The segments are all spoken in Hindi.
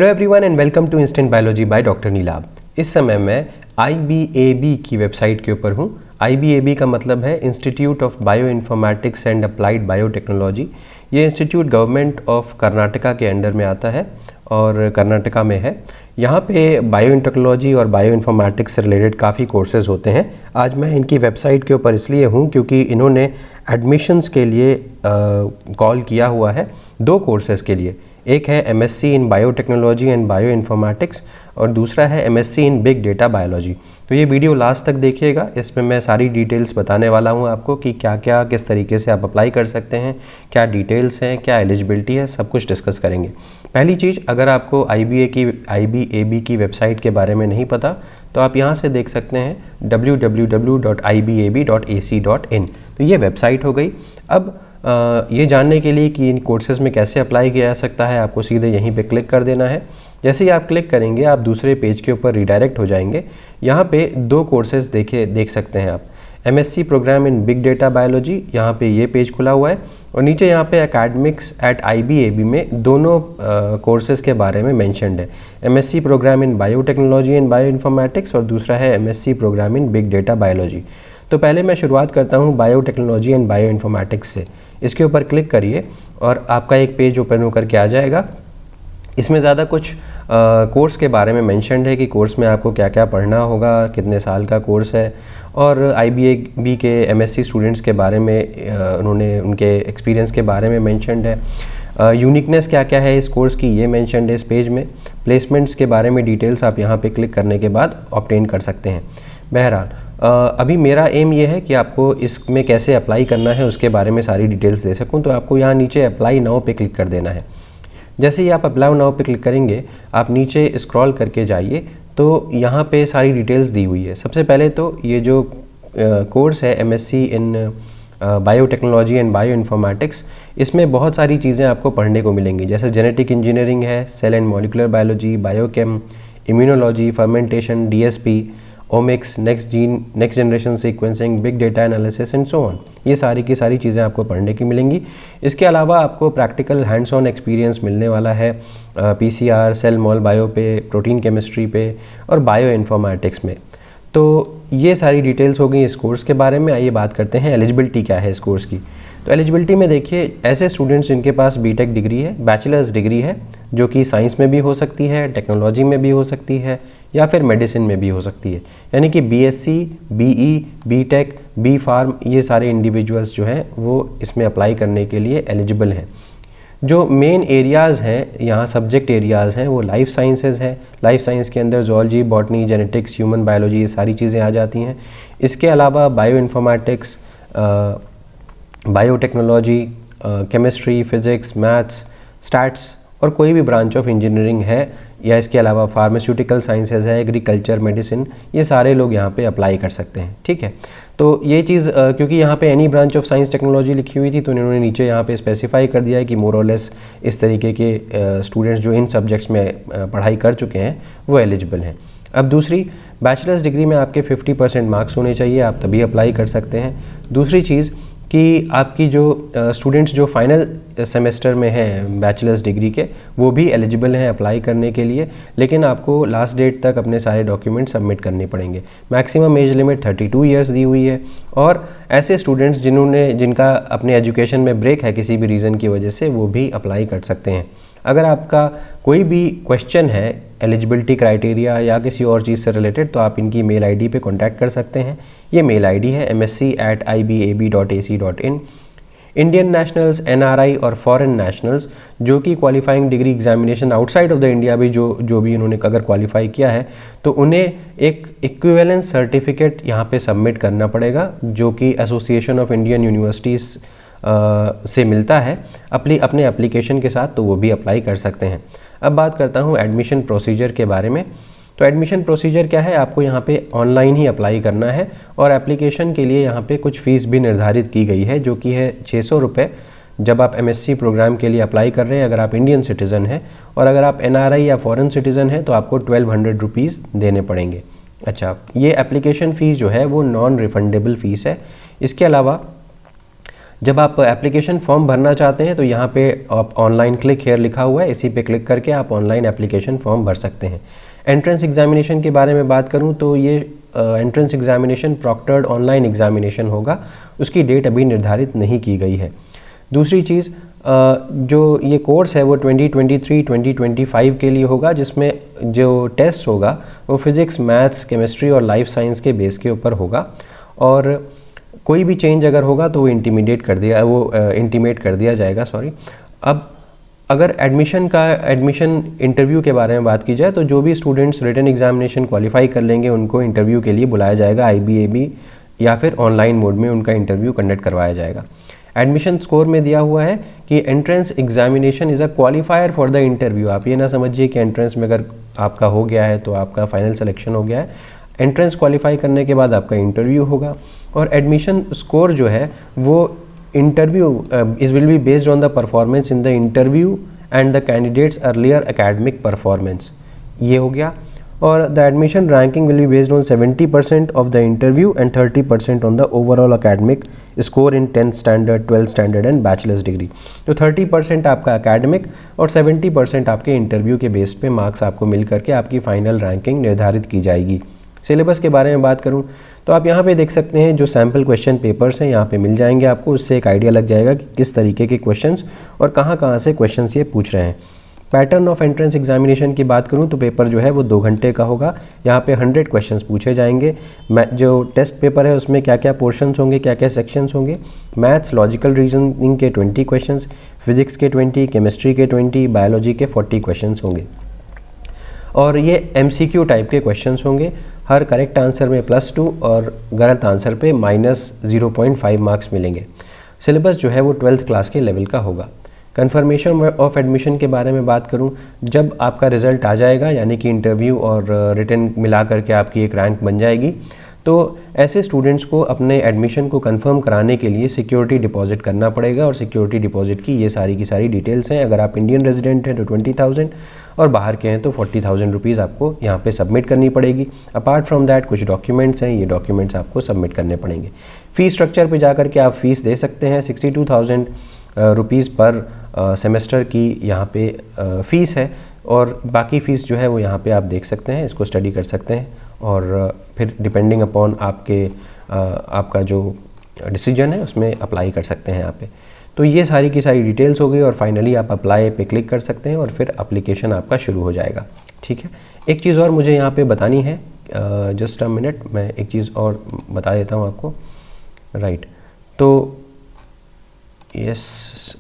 Hello everyone and welcome to instant biology by doctor Neelabh. इस समय मैं IBAB की वेबसाइट के ऊपर हूँ। IBAB का मतलब है institute of bio informatics and applied biotechnology. ये इंस्टीट्यूट गवर्नमेंट ऑफ कर्नाटका के अंडर में आता है और कर्नाटका में है। यहाँ पे बायो टेक्नोलॉजी और बायो इन्फॉर्मेटिक्स से रिलेटेड काफ़ी कोर्सेज़ होते हैं। आज मैं इनकी वेबसाइट के ऊपर इसलिए हूँ क्योंकि इन्होंने एडमिशन्स के लिए कॉल किया हुआ है दो कोर्सेज़ के लिए। एक है MSc in biotechnology and bioinformatics और दूसरा है MSc इन बिग डेटा बायोलॉजी। तो ये वीडियो लास्ट तक देखिएगा, इसमें मैं सारी डिटेल्स बताने वाला हूँ आपको कि क्या क्या किस तरीके से आप अप्लाई कर सकते हैं, क्या डिटेल्स हैं, क्या एलिजिबिलिटी है, सब कुछ डिस्कस करेंगे। पहली चीज़, अगर आपको IBAB की वेबसाइट के बारे में नहीं पता तो आप यहाँ से देख सकते हैं www.ibab.ac.in। तो ये वेबसाइट हो गई। अब ये जानने के लिए कि इन कोर्सेज़ में कैसे अप्लाई किया जा सकता है, आपको सीधे यहीं पे क्लिक कर देना है। जैसे ही आप क्लिक करेंगे आप दूसरे पेज के ऊपर रिडायरेक्ट हो जाएंगे। यहाँ पे दो कोर्सेज़ देख सकते हैं आप। MSc program in big data biology, यहाँ पे ये पेज खुला हुआ है और नीचे यहाँ पे एकेडमिक्स एट IBAB में दोनों कोर्सेज़ के बारे में मैंशनड है। MSc program in biotechnology and bioinformatics और दूसरा है MSc program in big data biology. तो पहले मैं शुरुआत करता हूँ बायोटेक्नोलॉजी एंड बायो इन्फॉर्मेटिक्स से। इसके ऊपर क्लिक करिए और आपका एक पेज ओपन होकर के आ जाएगा। इसमें ज़्यादा कुछ कोर्स के बारे में मेंशन्ड है कि कोर्स में आपको क्या क्या पढ़ना होगा, कितने साल का कोर्स है और IBAB के MSc स्टूडेंट्स के बारे में उन्होंने उनके एक्सपीरियंस के बारे में मेंशन्ड है। यूनिकनेस क्या क्या है इस कोर्स की ये मेंशन्ड है इस पेज में। प्लेसमेंट्स के बारे में डिटेल्स आप यहाँ पे क्लिक करने के बाद ऑब्टेन कर सकते हैं। बहरहाल अभी मेरा एम ये है कि आपको इसमें कैसे अप्लाई करना है उसके बारे में सारी डिटेल्स दे सकूं। तो आपको यहाँ नीचे अप्लाई नाउ पे क्लिक कर देना है। जैसे ही आप अप्लाई नाउ पे क्लिक करेंगे आप नीचे स्क्रॉल करके जाइए तो यहाँ पे सारी डिटेल्स दी हुई है। सबसे पहले तो ये जो कोर्स है MSc in biotechnology and bioinformatics, इसमें बहुत सारी चीज़ें आपको पढ़ने को मिलेंगी, जैसे जेनेटिक इंजीनियरिंग है, cell and molecular biology, biochem, immunology, fermentation, DSP, omics, next generation sequencing, big data analysis and so on. ये सारी की सारी चीज़ें आपको पढ़ने की मिलेंगी। इसके अलावा आपको प्रैक्टिकल हैंड्स ऑन एक्सपीरियंस मिलने वाला है PCR, सेल मॉल बायो पे, प्रोटीन केमिस्ट्री पे और बायो इन्फॉर्मेटिक्स में। तो ये सारी डिटेल्स हो गई इस कोर्स के बारे में। आइए बात करते हैं एलिजिबिलिटी क्या है इस कोर्स की। तो एलिजिबिलिटी में देखिए, ऐसे स्टूडेंट्स जिनके पास BTech डिग्री है, बैचलर्स डिग्री है, जो कि साइंस में भी हो सकती है, टेक्नोलॉजी में भी हो सकती है या फिर मेडिसिन में भी हो सकती है, यानी कि BSc, BE, BTech, B.Pharm, ये सारे इंडिविजुअल्स जो हैं वो इसमें अप्लाई करने के लिए एलिजिबल हैं। जो मेन एरियाज़ हैं यहाँ, सब्जेक्ट एरियाज़ हैं, वो लाइफ साइंसेज है। लाइफ साइंस के अंदर zoology, botany, genetics, human biology, ये सारी चीज़ें आ जाती हैं। इसके अलावा bio informatics, biotechnology, chemistry, physics, maths, stats और कोई भी ब्रांच ऑफ इंजीनियरिंग है, या इसके अलावा फार्मास्यूटिकल साइंसेज है, एग्रीकल्चर, मेडिसिन, ये सारे लोग यहाँ पे अप्लाई कर सकते हैं। ठीक है, तो ये चीज़ क्योंकि यहाँ पे any branch of science technology लिखी हुई थी तो उन्होंने नीचे यहाँ पे स्पेसिफाई कर दिया है कि मोर और लेस इस तरीके के स्टूडेंट्स जो इन सब्जेक्ट्स में पढ़ाई कर चुके हैं वो एलिजिबल हैं। अब दूसरी, बैचलर्स डिग्री में आपके 50% मार्क्स होने चाहिए, आप तभी अप्लाई कर सकते हैं। दूसरी चीज़ कि आपकी जो स्टूडेंट्स जो फाइनल सेमेस्टर में हैं बैचलर्स डिग्री के, वो भी एलिजिबल हैं अप्लाई करने के लिए, लेकिन आपको लास्ट डेट तक अपने सारे डॉक्यूमेंट सबमिट करने पड़ेंगे। मैक्सिमम एज लिमिट 32 ईयर्स दी हुई है। और ऐसे स्टूडेंट्स जिनका अपने एजुकेशन में ब्रेक है किसी भी रीज़न की वजह से, वो भी अप्लाई कर सकते हैं। अगर आपका कोई भी क्वेश्चन है एलिजिबिलिटी क्राइटेरिया या किसी और चीज़ से रिलेटेड, तो आप इनकी मेल ID पे कांटेक्ट कर सकते हैं। ये मेल ID है msc@ibab.ac.in। इंडियन नेशनल्स, NRI और फॉरेन नेशनल्स जो कि qualifying degree examination outside of the India भी जो भी उन्होंने अगर क्वालिफाई किया है तो उन्हें एक इक्विवेलेंस सर्टिफिकेट यहाँ पे सबमिट करना पड़ेगा, जो कि एसोसिएशन ऑफ इंडियन यूनिवर्सिटीज़ से मिलता है अपने एप्लीकेशन के साथ, तो वो भी अप्लाई कर सकते हैं। अब बात करता हूँ एडमिशन प्रोसीजर के बारे में। तो एडमिशन प्रोसीजर क्या है, आपको यहाँ पे ऑनलाइन ही अप्लाई करना है और एप्लीकेशन के लिए यहाँ पे कुछ फ़ीस भी निर्धारित की गई है, जो कि है 600 रुपये जब आप MSc प्रोग्राम के लिए अप्लाई कर रहे हैं अगर आप इंडियन सिटीज़न हैं, और अगर आप NRI या फॉरेन सिटीज़न हैं तो आपको 1200 रुपीज़ देने पड़ेंगे। अच्छा, ये एप्लीकेशन फ़ीस जो है वो नॉन रिफंडेबल फ़ीस है। इसके अलावा जब आप एप्लीकेशन फॉर्म भरना चाहते हैं तो यहाँ पे आप ऑनलाइन क्लिक हेयर लिखा हुआ है, इसी पे क्लिक करके आप ऑनलाइन एप्लीकेशन फॉर्म भर सकते हैं। एंट्रेंस एग्जामिनेशन के बारे में बात करूँ तो ये entrance examination proctored online examination होगा, उसकी डेट अभी निर्धारित नहीं की गई है। दूसरी चीज़ जो ये कोर्स है वो 2023-2025 के लिए होगा, जिसमें जो टेस्ट होगा वो फिज़िक्स, मैथ्स, केमिस्ट्री और लाइफ साइंस के बेस के ऊपर होगा, और कोई भी चेंज अगर होगा तो वो इंटीमेट कर दिया जाएगा। अब अगर एडमिशन इंटरव्यू के बारे में बात की जाए तो जो भी स्टूडेंट्स रिटन एग्जामिनेशन क्वालिफाई कर लेंगे उनको इंटरव्यू के लिए बुलाया जाएगा, IBAB या फिर ऑनलाइन मोड में उनका इंटरव्यू कंडक्ट करवाया जाएगा। एडमिशन स्कोर में दिया हुआ है कि entrance examination is a qualifier for the interview. आप ये ना समझिए कि एंट्रेंस में अगर आपका हो गया है तो आपका फाइनल सिलेक्शन हो गया है। एंट्रेंस क्वालिफाई करने के बाद आपका इंटरव्यू होगा, और एडमिशन स्कोर जो है वो interview is will be based on the performance in the interview and the candidates earlier academic performance, ये हो गया। और the admission ranking will be based on 70% of the interview and 30% on the overall academic score in 10th standard, 12th standard and bachelors degree. तो 30% आपका एकेडमिक और 70% आपके इंटरव्यू के बेस पे मार्क्स आपको मिल करके आपकी फाइनल रैंकिंग निर्धारित की जाएगी। सिलेबस के बारे में बात करूं तो आप यहाँ पे देख सकते हैं जो सैम्पल क्वेश्चन पेपर्स हैं यहाँ पे मिल जाएंगे आपको, उससे एक आइडिया लग जाएगा कि किस तरीके के क्वेश्चंस और कहाँ से क्वेश्चंस ये पूछ रहे हैं। पैटर्न ऑफ एंट्रेंस एग्जामिनेशन की बात करूं तो पेपर जो है वो 2 घंटे का होगा। यहाँ पे 100 क्वेश्चंस पूछे जाएंगे। जो टेस्ट पेपर है उसमें क्या क्या पोर्शंस होंगे, क्या क्या सेक्शंस होंगे। मैथ्स, लॉजिकल रीजनिंग के 20 क्वेश्चंस, फिजिक्स के 20, केमिस्ट्री के 20, बायोलॉजी के 40 क्वेश्चंस होंगे, और ये MCQ टाइप के क्वेश्चंस होंगे। हर करेक्ट आंसर में +2 और गलत आंसर पे -0.5 मार्क्स मिलेंगे। सिलेबस जो है वो 12th क्लास के लेवल का होगा। कन्फर्मेशन ऑफ एडमिशन के बारे में बात करूं, जब आपका रिज़ल्ट आ जाएगा यानी कि इंटरव्यू और रिटन मिला करके आपकी एक रैंक बन जाएगी, तो ऐसे स्टूडेंट्स को अपने एडमिशन को कंफर्म कराने के लिए सिक्योरिटी डिपॉजिट करना पड़ेगा, और सिक्योरिटी डिपॉजिट की ये सारी की सारी डिटेल्स हैं। अगर आप इंडियन रेजिडेंट हैं तो 20,000 और बाहर के हैं तो 40,000 रुपीज़ आपको यहाँ पे सबमिट करनी पड़ेगी। अपार्ट फ्रॉम दैट कुछ डॉक्यूमेंट्स हैं, ये डॉक्यूमेंट्स आपको सबमिट करने पड़ेंगे। फ़ीस स्ट्रक्चर पे जा करके आप फ़ीस दे सकते हैं। 62,000 रुपीज़ पर सेमेस्टर की यहाँ पे फ़ीस है, और बाकी फ़ीस जो है वो यहाँ पे आप देख सकते हैं, इसको स्टडी कर सकते हैं, और फिर डिपेंडिंग अपॉन आपका जो डिसीजन है उसमें अप्लाई कर सकते हैं यहाँ पे। तो ये सारी की सारी डिटेल्स हो गई, और फाइनली आप अप्लाई पे क्लिक कर सकते हैं और फिर एप्लीकेशन आपका शुरू हो जाएगा। ठीक है, एक चीज़ और मुझे यहाँ पे बतानी है, जस्ट अ मिनट, मैं एक चीज़ और बता देता हूँ आपको। राइट, तो यस,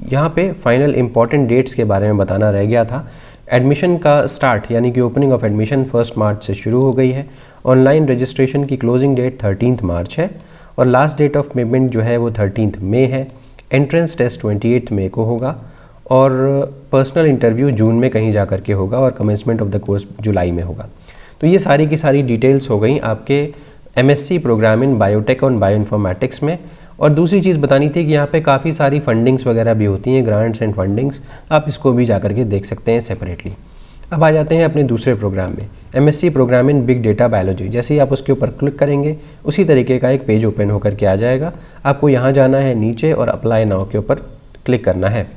यहाँ पे फाइनल इम्पॉर्टेंट डेट्स के बारे में बताना रह गया था। एडमिशन का स्टार्ट यानी कि ओपनिंग ऑफ एडमिशन 1 मार्च से शुरू हो गई है। ऑनलाइन रजिस्ट्रेशन की क्लोजिंग डेट 13 मार्च है, और लास्ट डेट ऑफ पेमेंट जो है वो 13 मई है। एंट्रेंस टेस्ट 28 मई को होगा, और पर्सनल इंटरव्यू जून में कहीं जा कर के होगा, और कमेंसमेंट ऑफ द कोर्स जुलाई में होगा। तो ये सारी की सारी डिटेल्स हो गई आपके MSc प्रोग्राम इन बायोटेक और बायोइन्फॉर्मेटिक्स में। और दूसरी चीज़ बतानी थी कि यहाँ पे काफ़ी सारी फंडिंग्स वगैरह भी होती हैं, ग्रांट्स एंड फंडिंग्स, आप इसको भी जा करके देख सकते हैं सेपरेटली। अब आ जाते हैं अपने दूसरे प्रोग्राम में, MSc program in big data biology. जैसे ही आप उसके ऊपर क्लिक करेंगे उसी तरीके का एक पेज ओपन होकर के आ जाएगा। आपको यहाँ जाना है नीचे और अप्लाई नाउ के ऊपर क्लिक करना है।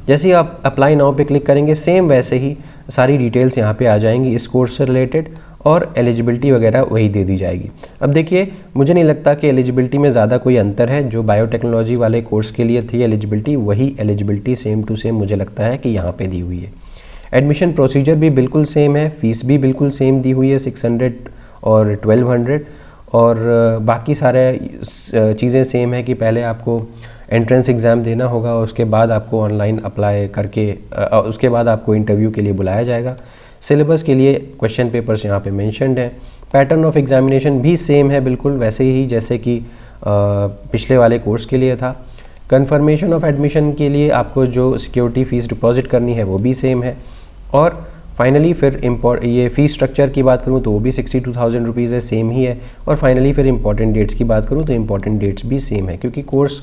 जैसे ही आप अप्लाई नाउ पे क्लिक करेंगे, सेम वैसे ही सारी डिटेल्स यहाँ पे आ जाएंगी इस कोर्स से रिलेटेड, और एलिजिबिलिटी वगैरह वही दे दी जाएगी। अब देखिए, मुझे नहीं लगता कि एलिजिबिलिटी में ज़्यादा कोई अंतर है। जो बायोटेक्नोलॉजी वाले कोर्स के लिए थी एलिजिबिलिटी, वही एलिजिबिलिटी सेम टू सेम मुझे लगता है कि यहाँ पे दी हुई है। एडमिशन प्रोसीजर भी बिल्कुल सेम है, फ़ीस भी बिल्कुल सेम दी हुई है 600 और 1200, और बाकी सारे चीज़ें सेम है कि पहले आपको एंट्रेंस एग्ज़ाम देना होगा, उसके बाद आपको ऑनलाइन अप्लाई करके उसके बाद आपको इंटरव्यू के लिए बुलाया जाएगा। सिलेबस के लिए क्वेश्चन पेपर्स यहाँ पे मेंशन्ड है। पैटर्न ऑफ एग्जामिनेशन भी सेम है बिल्कुल वैसे ही जैसे कि पिछले वाले कोर्स के लिए था। कंफर्मेशन ऑफ एडमिशन के लिए आपको जो सिक्योरिटी फ़ीस डिपॉजिट करनी है वो भी सेम है। और फाइनली फिर ये फ़ीस स्ट्रक्चर की बात करूँ तो वो भी 62,000 रुपीज़ है, सेम ही है। और फाइनली फिर इंपॉर्टेंट डेट्स की बात करूँ तो इंपॉर्टेंट डेट्स भी सेम है, क्योंकि कोर्स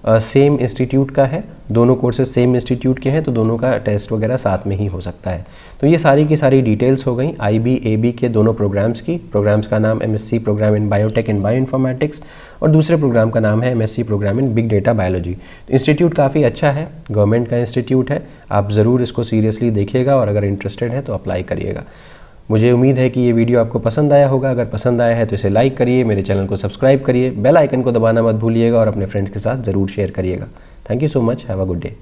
सेम इंस्टीट्यूट का है, दोनों कोर्सेज सेम इंस्टीट्यूट के हैं, तो दोनों का टेस्ट वगैरह साथ में ही हो सकता है। तो ये सारी की सारी डिटेल्स हो गई IB AB के दोनों प्रोग्राम्स की। प्रोग्राम्स का नाम MSc program in biotech and bioinformatics और दूसरे प्रोग्राम का नाम है MSc program in big data biology. तो इंस्टीट्यूट काफ़ी अच्छा है, गवर्नमेंट का इंस्टीट्यूट है, आप ज़रूर इसको सीरियसली देखिएगा और अगर इंटरेस्टेड है तो अप्लाई करिएगा। मुझे उम्मीद है कि ये वीडियो आपको पसंद आया होगा। अगर पसंद आया है तो इसे लाइक करिए, मेरे चैनल को सब्सक्राइब करिए, बेल आइकन को दबाना मत भूलिएगा और अपने फ्रेंड्स के साथ ज़रूर शेयर करिएगा। Thank you so much, have a good day.